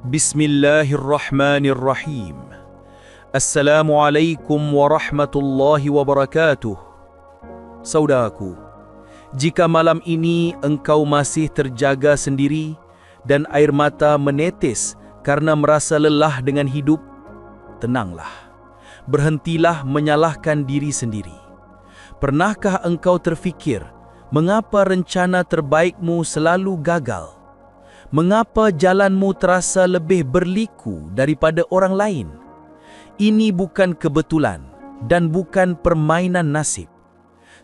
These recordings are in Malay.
Bismillahirrahmanirrahim. Assalamualaikum warahmatullahi wabarakatuh. Saudaraku, jika malam ini engkau masih terjaga sendiri dan air mata menetes karena merasa lelah dengan hidup, tenanglah. Berhentilah menyalahkan diri sendiri. Pernahkah engkau terfikir, mengapa rencana terbaikmu selalu gagal? Mengapa jalanmu terasa lebih berliku daripada orang lain? Ini bukan kebetulan dan bukan permainan nasib.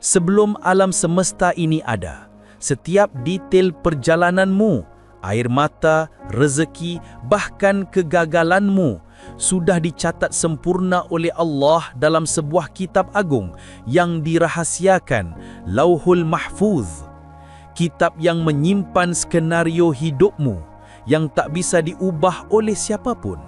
Sebelum alam semesta ini ada, setiap detail perjalananmu, air mata, rezeki, bahkan kegagalanmu sudah dicatat sempurna oleh Allah dalam sebuah kitab agung yang dirahasiakan, Lauhul Mahfuz. Kitab yang menyimpan skenario hidupmu yang tak bisa diubah oleh siapapun.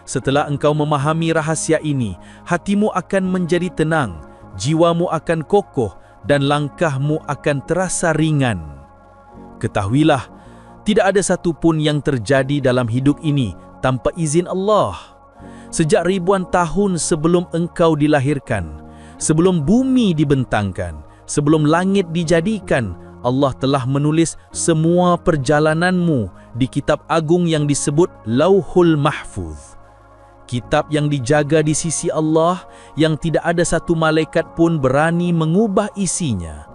Setelah engkau memahami rahasia ini, hatimu akan menjadi tenang, jiwamu akan kokoh dan langkahmu akan terasa ringan. Ketahuilah, tidak ada satu pun yang terjadi dalam hidup ini tanpa izin Allah. Sejak ribuan tahun sebelum engkau dilahirkan, sebelum bumi dibentangkan, sebelum langit dijadikan, Allah telah menulis semua perjalananmu di kitab agung yang disebut Lauhul Mahfuz. Kitab yang dijaga di sisi Allah yang tidak ada satu malaikat pun berani mengubah isinya.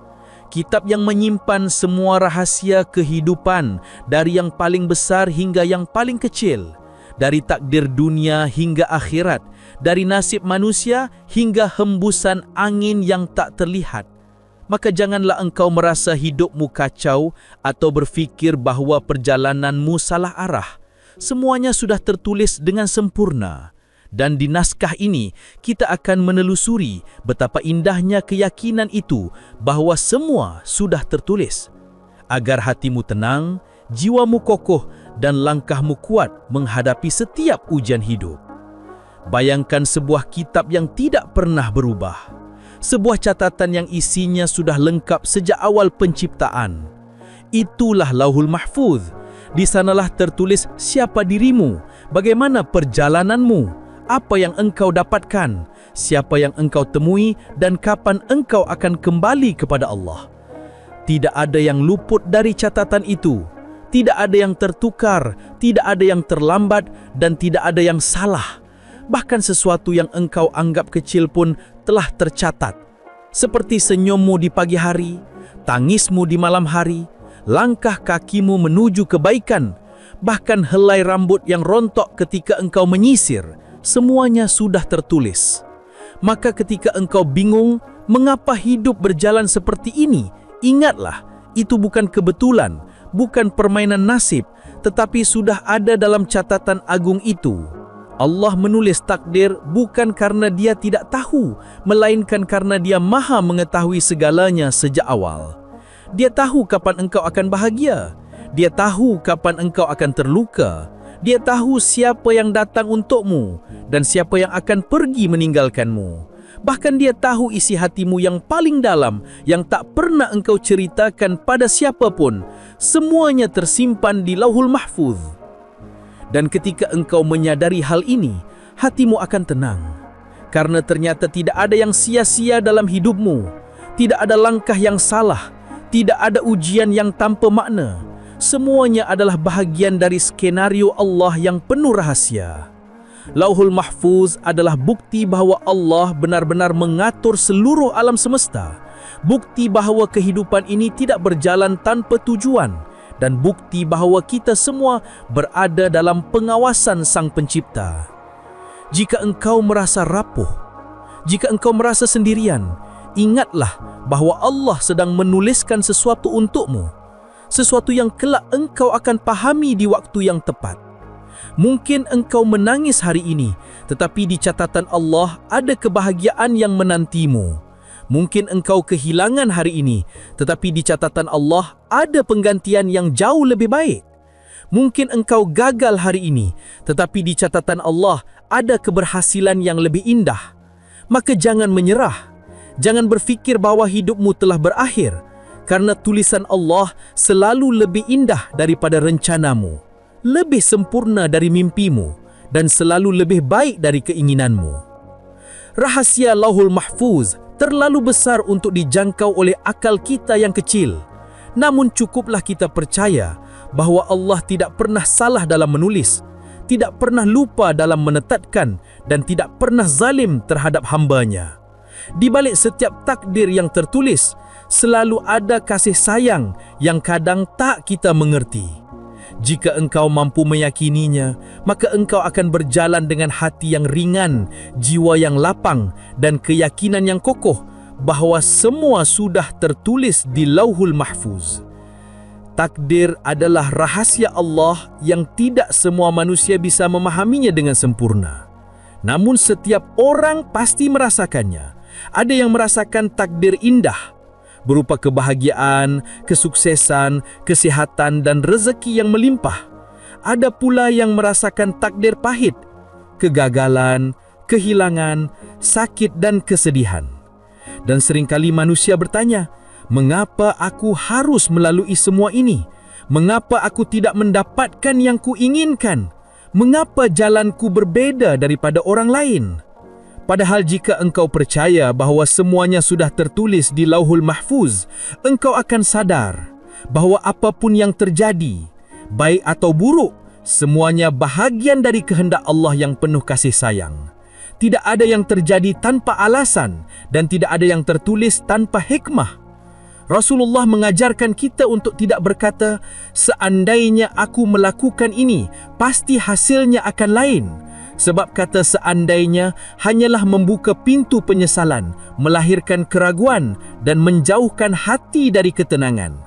Kitab yang menyimpan semua rahasia kehidupan dari yang paling besar hingga yang paling kecil, dari takdir dunia hingga akhirat, dari nasib manusia hingga hembusan angin yang tak terlihat. Maka janganlah engkau merasa hidupmu kacau atau berfikir bahawa perjalananmu salah arah. Semuanya sudah tertulis dengan sempurna. Dan di naskah ini, kita akan menelusuri betapa indahnya keyakinan itu bahawa semua sudah tertulis. Agar hatimu tenang, jiwamu kokoh dan langkahmu kuat menghadapi setiap ujian hidup. Bayangkan sebuah kitab yang tidak pernah berubah. Sebuah catatan yang isinya sudah lengkap sejak awal penciptaan. Itulah Lauhul Mahfuz. Di sanalah tertulis siapa dirimu, bagaimana perjalananmu, apa yang engkau dapatkan, siapa yang engkau temui dan kapan engkau akan kembali kepada Allah. Tidak ada yang luput dari catatan itu. Tidak ada yang tertukar, tidak ada yang terlambat dan tidak ada yang salah. Bahkan sesuatu yang engkau anggap kecil pun telah tercatat. Seperti senyummu di pagi hari, tangismu di malam hari, langkah kakimu menuju kebaikan, bahkan helai rambut yang rontok ketika engkau menyisir, semuanya sudah tertulis. Maka ketika engkau bingung mengapa hidup berjalan seperti ini, ingatlah, itu bukan kebetulan, bukan permainan nasib, tetapi sudah ada dalam catatan agung itu. Allah menulis takdir bukan karena dia tidak tahu, melainkan karena dia maha mengetahui segalanya sejak awal. Dia tahu kapan engkau akan bahagia. Dia tahu kapan engkau akan terluka. Dia tahu siapa yang datang untukmu dan siapa yang akan pergi meninggalkanmu. Bahkan dia tahu isi hatimu yang paling dalam yang tak pernah engkau ceritakan pada siapapun. Semuanya tersimpan di Lauhul Mahfuz. Dan ketika engkau menyadari hal ini, hatimu akan tenang. Karena ternyata tidak ada yang sia-sia dalam hidupmu. Tidak ada langkah yang salah. Tidak ada ujian yang tanpa makna. Semuanya adalah bahagian dari skenario Allah yang penuh rahasia. Lauhul Mahfuz adalah bukti bahawa Allah benar-benar mengatur seluruh alam semesta. Bukti bahawa kehidupan ini tidak berjalan tanpa tujuan. Dan bukti bahawa kita semua berada dalam pengawasan Sang Pencipta. Jika engkau merasa rapuh, jika engkau merasa sendirian, ingatlah bahawa Allah sedang menuliskan sesuatu untukmu. Sesuatu yang kelak engkau akan pahami di waktu yang tepat. Mungkin engkau menangis hari ini, tetapi di catatan Allah ada kebahagiaan yang menantimu. Mungkin engkau kehilangan hari ini, tetapi di catatan Allah ada penggantian yang jauh lebih baik. Mungkin engkau gagal hari ini, tetapi di catatan Allah ada keberhasilan yang lebih indah. Maka jangan menyerah. Jangan berfikir bahawa hidupmu telah berakhir, karena tulisan Allah selalu lebih indah daripada rencanamu. lebih sempurna dari mimpimu dan selalu lebih baik dari keinginanmu. Rahasia Lauhul Mahfuz terlalu besar untuk dijangkau oleh akal kita yang kecil. Namun cukuplah kita percaya bahawa Allah tidak pernah salah dalam menulis, tidak pernah lupa dalam menetapkan, dan tidak pernah zalim terhadap hamba-Nya. Di balik setiap takdir yang tertulis, selalu ada kasih sayang yang kadang tak kita mengerti. Jika engkau mampu meyakininya, maka engkau akan berjalan dengan hati yang ringan, jiwa yang lapang, dan keyakinan yang kokoh bahawa semua sudah tertulis di Lauhul Mahfuz. Takdir adalah rahasia Allah yang tidak semua manusia bisa memahaminya dengan sempurna. Namun setiap orang pasti merasakannya. Ada yang merasakan takdir indah, berupa kebahagiaan, kesuksesan, kesihatan dan rezeki yang melimpah. Ada pula yang merasakan takdir pahit, kegagalan, kehilangan, sakit dan kesedihan. Dan seringkali manusia bertanya, mengapa aku harus melalui semua ini? Mengapa aku tidak mendapatkan yang kuinginkan? Mengapa jalanku berbeda daripada orang lain? Padahal jika engkau percaya bahawa semuanya sudah tertulis di Lauhul Mahfuz, engkau akan sadar bahawa apapun yang terjadi, baik atau buruk, semuanya bahagian dari kehendak Allah yang penuh kasih sayang. Tidak ada yang terjadi tanpa alasan dan tidak ada yang tertulis tanpa hikmah. Rasulullah mengajarkan kita untuk tidak berkata, seandainya aku melakukan ini, pasti hasilnya akan lain. Sebab kata seandainya hanyalah membuka pintu penyesalan, melahirkan keraguan dan menjauhkan hati dari ketenangan.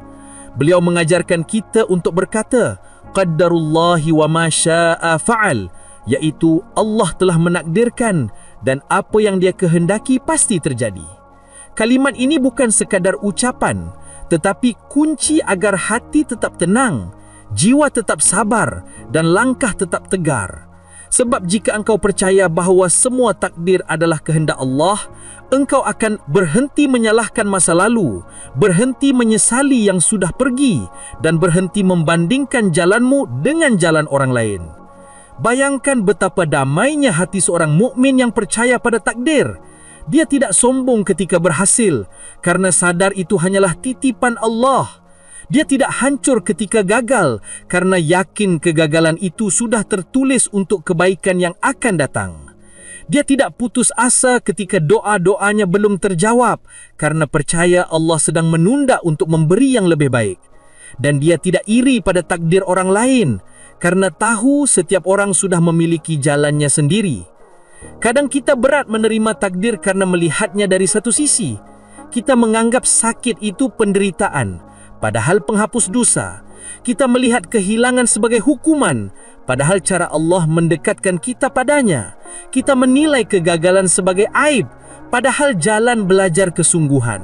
Beliau mengajarkan kita untuk berkata, qaddarullahi wa ma syaa fa'al, iaitu Allah telah menakdirkan dan apa yang Dia kehendaki pasti terjadi. Kalimat ini bukan sekadar ucapan, tetapi kunci agar hati tetap tenang, jiwa tetap sabar dan langkah tetap tegar. Sebab jika engkau percaya bahawa semua takdir adalah kehendak Allah, engkau akan berhenti menyalahkan masa lalu, berhenti menyesali yang sudah pergi, dan berhenti membandingkan jalanmu dengan jalan orang lain. Bayangkan betapa damainya hati seorang mukmin yang percaya pada takdir. Dia tidak sombong ketika berhasil, karena sadar itu hanyalah titipan Allah. Dia tidak hancur ketika gagal karena yakin kegagalan itu sudah tertulis untuk kebaikan yang akan datang. Dia tidak putus asa ketika doa-doanya belum terjawab karena percaya Allah sedang menunda untuk memberi yang lebih baik. Dan dia tidak iri pada takdir orang lain karena tahu setiap orang sudah memiliki jalannya sendiri. Kadang kita berat menerima takdir karena melihatnya dari satu sisi. Kita menganggap sakit itu penderitaan, padahal penghapus dosa. Kita melihat kehilangan sebagai hukuman, padahal cara Allah mendekatkan kita padanya. Kita menilai kegagalan sebagai aib, padahal jalan belajar kesungguhan.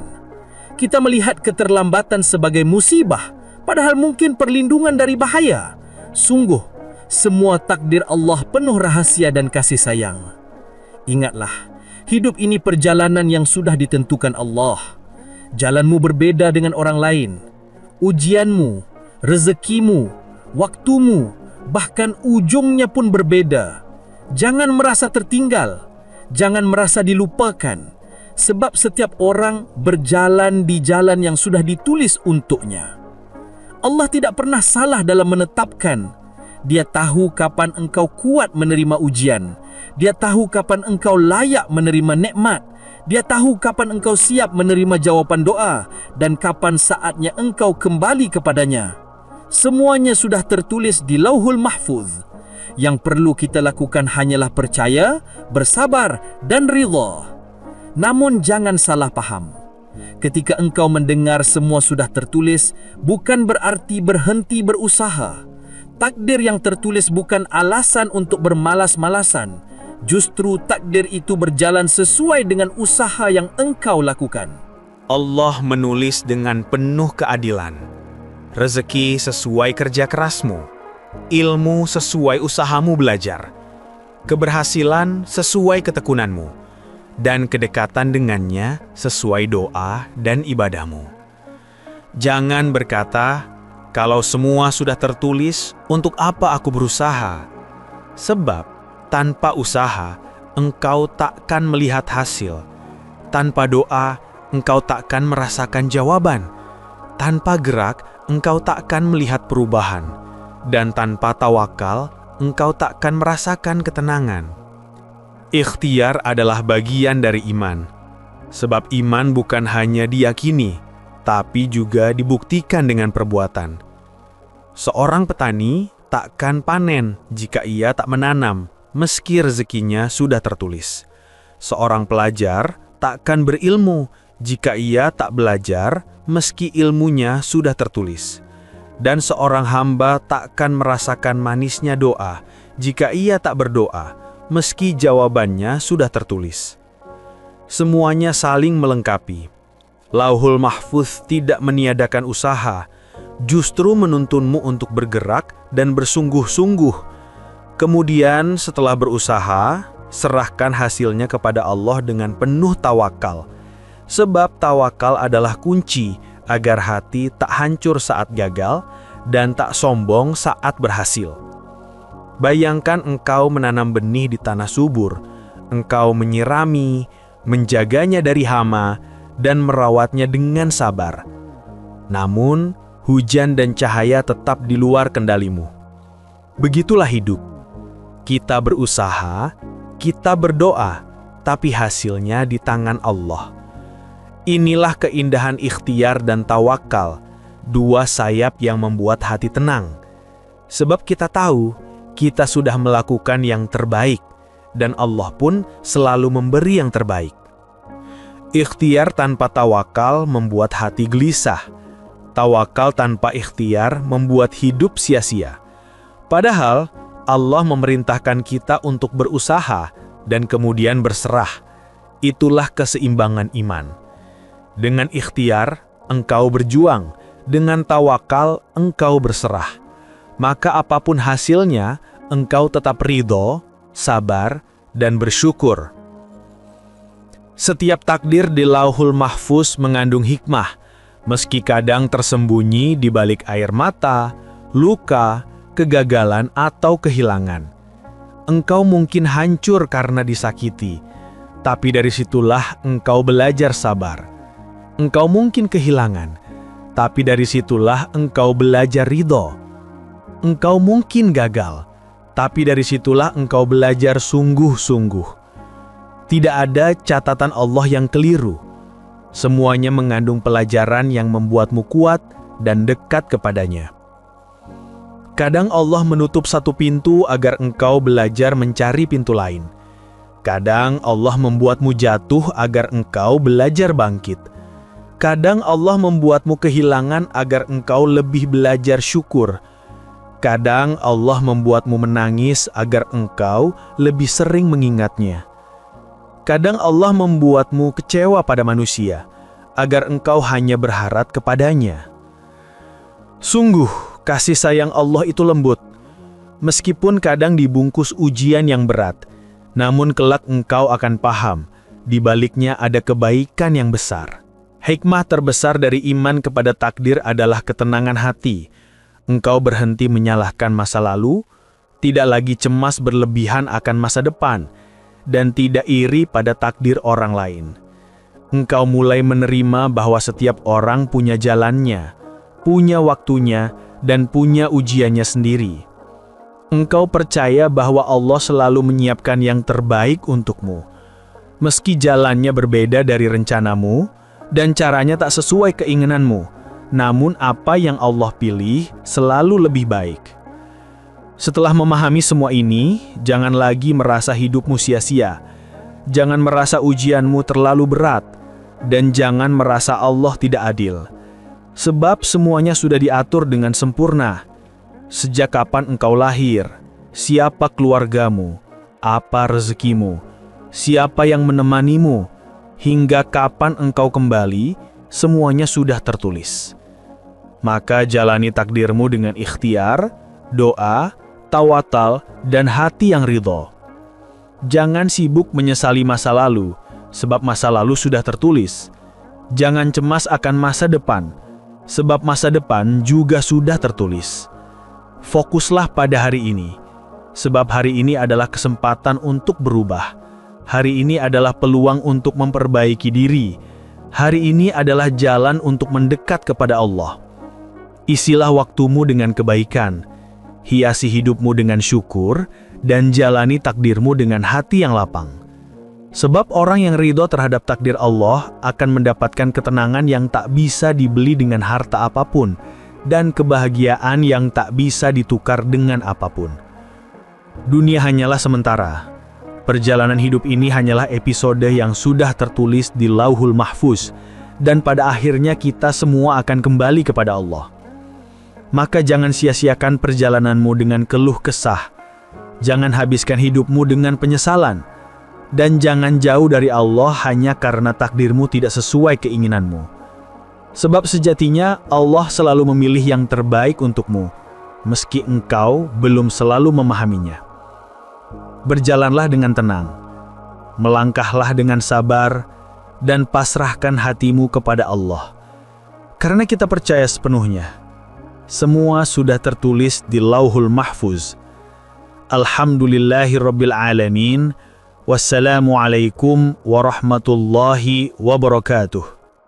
Kita melihat keterlambatan sebagai musibah, padahal mungkin perlindungan dari bahaya. Sungguh, semua takdir Allah penuh rahasia dan kasih sayang. Ingatlah, hidup ini perjalanan yang sudah ditentukan Allah. Jalanmu berbeda dengan orang lain. Ujianmu, rezekimu, waktumu, bahkan ujungnya pun berbeda. Jangan merasa tertinggal, jangan merasa dilupakan, sebab setiap orang berjalan di jalan yang sudah ditulis untuknya. Allah tidak pernah salah dalam menetapkan. Dia tahu kapan engkau kuat menerima ujian. Dia tahu kapan engkau layak menerima nikmat. Dia tahu kapan engkau siap menerima jawapan doa dan kapan saatnya engkau kembali kepadanya. Semuanya sudah tertulis di Lauhul Mahfuz. Yang perlu kita lakukan hanyalah percaya, bersabar dan ridha. Namun jangan salah paham. Ketika engkau mendengar semua sudah tertulis, bukan berarti berhenti berusaha. Takdir yang tertulis bukan alasan untuk bermalas-malasan. Justru takdir itu berjalan sesuai dengan usaha yang engkau lakukan. Allah menulis dengan penuh keadilan. Rezeki sesuai kerja kerasmu, ilmu sesuai usahamu belajar, keberhasilan sesuai ketekunanmu, dan kedekatan dengannya sesuai doa dan ibadahmu. Jangan berkata, Kalau semua sudah tertulis, untuk apa aku berusaha? Sebab tanpa usaha, engkau takkan melihat hasil. Tanpa doa, engkau takkan merasakan jawaban. Tanpa gerak, engkau takkan melihat perubahan. Dan tanpa tawakal, engkau takkan merasakan ketenangan. Ikhtiar adalah bagian dari iman. Sebab iman bukan hanya diyakini, tapi juga dibuktikan dengan perbuatan. Seorang petani takkan panen jika ia tak menanam, meski rezekinya sudah tertulis. Seorang pelajar takkan berilmu jika ia tak belajar, meski ilmunya sudah tertulis. Dan seorang hamba takkan merasakan manisnya doa jika ia tak berdoa, meski jawabannya sudah tertulis. Semuanya saling melengkapi. Lauhul Mahfuz tidak meniadakan usaha, justru menuntunmu untuk bergerak dan bersungguh-sungguh. Kemudian setelah berusaha, serahkan hasilnya kepada Allah dengan penuh tawakal. Sebab tawakal adalah kunci agar hati tak hancur saat gagal dan tak sombong saat berhasil. Bayangkan engkau menanam benih di tanah subur, engkau menyirami, menjaganya dari hama, dan merawatnya dengan sabar. Namun, hujan dan cahaya tetap di luar kendalimu. Begitulah hidup. Kita berusaha, kita berdoa, tapi hasilnya di tangan Allah. Inilah keindahan ikhtiar dan tawakal, dua sayap yang membuat hati tenang. Sebab kita tahu, kita sudah melakukan yang terbaik, dan Allah pun selalu memberi yang terbaik. Ikhtiar tanpa tawakal membuat hati gelisah. Tawakal tanpa ikhtiar membuat hidup sia-sia. Padahal, Allah memerintahkan kita untuk berusaha dan kemudian berserah. Itulah keseimbangan iman. Dengan ikhtiar, engkau berjuang. Dengan tawakal, engkau berserah. Maka apapun hasilnya, engkau tetap ridho, sabar, dan bersyukur. Setiap takdir di Lauhul Mahfuz mengandung hikmah, meski kadang tersembunyi di balik air mata, luka, kegagalan, atau kehilangan. Engkau mungkin hancur karena disakiti, tapi dari situlah engkau belajar sabar. Engkau mungkin kehilangan, tapi dari situlah engkau belajar ridho. Engkau mungkin gagal, tapi dari situlah engkau belajar sungguh-sungguh. Tidak ada catatan Allah yang keliru. Semuanya mengandung pelajaran yang membuatmu kuat dan dekat kepadanya. Kadang Allah menutup satu pintu agar engkau belajar mencari pintu lain. Kadang Allah membuatmu jatuh agar engkau belajar bangkit. Kadang Allah membuatmu kehilangan agar engkau lebih belajar syukur. Kadang Allah membuatmu menangis agar engkau lebih sering mengingatnya. Kadang Allah membuatmu kecewa pada manusia, agar engkau hanya berharap kepadanya. Sungguh, kasih sayang Allah itu lembut. Meskipun kadang dibungkus ujian yang berat, namun kelak engkau akan paham, di baliknya ada kebaikan yang besar. Hikmah terbesar dari iman kepada takdir adalah ketenangan hati. Engkau berhenti menyalahkan masa lalu, tidak lagi cemas berlebihan akan masa depan, dan tidak iri pada takdir orang lain. Engkau mulai menerima bahwa setiap orang punya jalannya, punya waktunya, dan punya ujiannya sendiri. Engkau percaya bahwa Allah selalu menyiapkan yang terbaik untukmu. Meski jalannya berbeda dari rencanamu, dan caranya tak sesuai keinginanmu, namun apa yang Allah pilih selalu lebih baik. Setelah memahami semua ini, jangan lagi merasa hidupmu sia-sia. Jangan merasa ujianmu terlalu berat, dan jangan merasa Allah tidak adil. Sebab semuanya sudah diatur dengan sempurna. Sejak kapan engkau lahir, siapa keluargamu, apa rezekimu, siapa yang menemanimu, hingga kapan engkau kembali, semuanya sudah tertulis. Maka jalani takdirmu dengan ikhtiar, doa, tawakal, dan hati yang ridho. Jangan sibuk menyesali masa lalu, sebab masa lalu sudah tertulis. Jangan cemas akan masa depan, Sebab masa depan juga sudah tertulis. Fokuslah pada hari ini, sebab hari ini adalah kesempatan untuk berubah. Hari ini adalah peluang untuk memperbaiki diri. Hari ini adalah jalan untuk mendekat kepada Allah. Isilah waktumu dengan kebaikan, hiasi hidupmu dengan syukur, dan jalani takdirmu dengan hati yang lapang. Sebab orang yang ridho terhadap takdir Allah akan mendapatkan ketenangan yang tak bisa dibeli dengan harta apapun, dan kebahagiaan yang tak bisa ditukar dengan apapun. Dunia hanyalah sementara. Perjalanan hidup ini hanyalah episode yang sudah tertulis di Lauhul Mahfuz, dan pada akhirnya kita semua akan kembali kepada Allah. Maka jangan sia-siakan perjalananmu dengan keluh kesah. Jangan habiskan hidupmu dengan penyesalan. Dan jangan jauh dari Allah hanya karena takdirmu tidak sesuai keinginanmu. Sebab sejatinya Allah selalu memilih yang terbaik untukmu, meski engkau belum selalu memahaminya. Berjalanlah dengan tenang, melangkahlah dengan sabar, dan pasrahkan hatimu kepada Allah. Karena kita percaya sepenuhnya, semua sudah tertulis di Lauhul Mahfuz. Alhamdulillahirabbil alamin. Wassalamualaikum warahmatullahi wabarakatuh.